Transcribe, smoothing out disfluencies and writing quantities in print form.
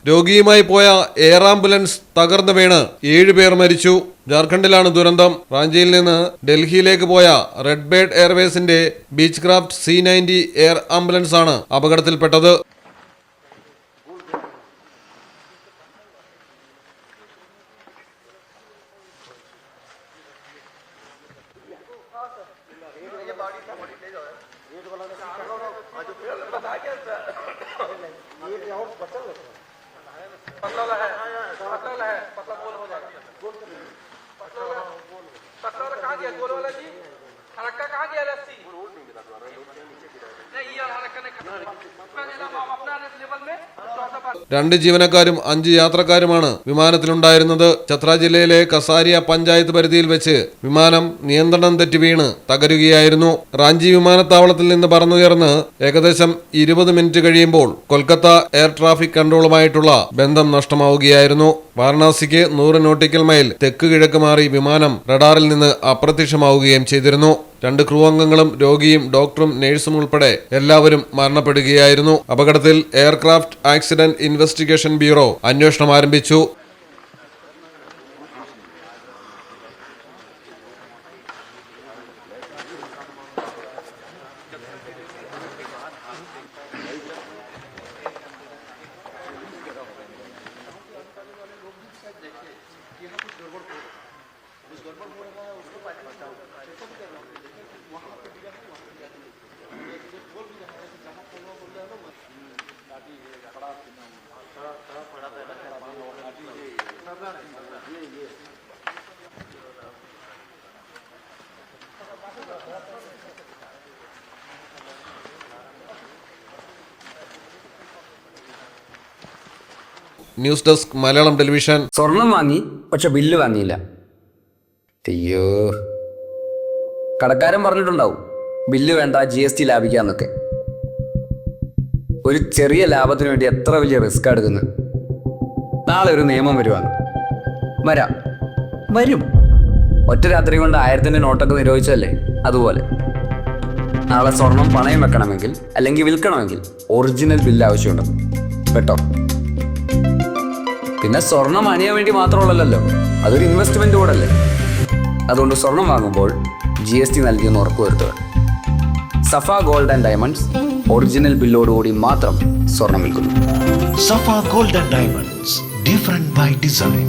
രോഗിയുമായി പോയ air ambulance തകർന്നു വീണ് 7 പേർ മരിച്ചു. ജാർഖണ്ഡിലാണ് ദുരന്തം. റാഞ്ചിയിൽ നിന്ന് ഡൽഹിയിലേക്ക് പോയ റെഡ് ബേർഡ് എയർവേസിന്റെ Beechcraft C-90 air ambulance ആണ് അപകടത്തിൽപ്പെട്ടത്. രണ്ട് ജീവനക്കാരും 5 യാത്രക്കാരുമാണ് വിമാനത്തിലുണ്ടായിരുന്നത്. ചത്ര ജില്ലയിലെ കസാരിയ പഞ്ചായത്ത് പരിധിയിൽ വെച്ച് വിമാനം നിയന്ത്രണം തെറ്റി വീണ് തകരുകയായിരുന്നു. റാഞ്ചി വിമാനത്താവളത്തിൽ നിന്ന് പറന്നുയർന്ന് ഏകദേശം 20 മിനിറ്റ് കഴിയുമ്പോൾ കൊൽക്കത്ത എയർ ട്രാഫിക് കൺട്രോളുമായിട്ടുള്ള ബന്ധം നഷ്ടമാവുകയായിരുന്നു. വാരണാസിക്ക് 100 നോട്ടിക്കൽ മൈൽ തെക്ക് കിഴക്ക് മാറി വിമാനം റഡാറിൽ നിന്ന് അപ്രത്യക്ഷമാവുകയും ചെയ്തിരുന്നു. 2 ക്രൂ അംഗങ്ങളും രോഗിയും ഡോക്ടറും നഴ്സും ഉൾപ്പെടെ എല്ലാവരും മരണപ്പെടുകയായിരുന്നു. അപകടത്തിൽ എയർക്രാഫ്റ്റ് ആക്സിഡന്റ് ഇൻവെസ്റ്റിഗേഷൻ ബ്യൂറോ അന്വേഷണം ആരംഭിച്ചു. News desk Malayalam television. സ്വർണം വാങ്ങി, പക്ഷെ ബില്ല് വാങ്ങിയില്ല. അയ്യോ, കടക്കാരൻ പറഞ്ഞിട്ടുണ്ടാവും ബില്ല് വേണ്ട, GST ലാഭിക്കാന്നൊക്കെ. ഒരു ചെറിയ ലാഭത്തിന് വേണ്ടി എത്ര വലിയ റിസ്ക് എടുക്കുന്നത്. നാളെ ഒരു നിയമം വരും. ഒറ്റ രാത്രി കൊണ്ട് 1000-ന്റെ നോട്ടൊക്കെ നിരോധിച്ചല്ലേ, അതുപോലെ നാളെ സ്വർണം പണയം വെക്കണമെങ്കിൽ അല്ലെങ്കിൽ വിൽക്കണമെങ്കിൽ ഒറിജിനൽ ബില്ല് ആവശ്യമുണ്ട് കേട്ടോ. പിന്നെ സ്വർണം അണിയാൻ വേണ്ടി മാത്രമുള്ളല്ലോ, അതൊരു ഇൻവെസ്റ്റ്മെന്റ് കൂടല്ലേ. അതുകൊണ്ട് സ്വർണം വാങ്ങുമ്പോൾ GST നൽകിയെന്ന് ഉറപ്പുവരുത്തുക. സഫ ഗോൾഡ് ആൻഡ് ഡയമണ്ട്സ് ഒറിജിനൽ ബില്ലോടുകൂടി മാത്രം സ്വർണം വിൽക്കുന്നു. Safa Gold and Diamonds, different by design.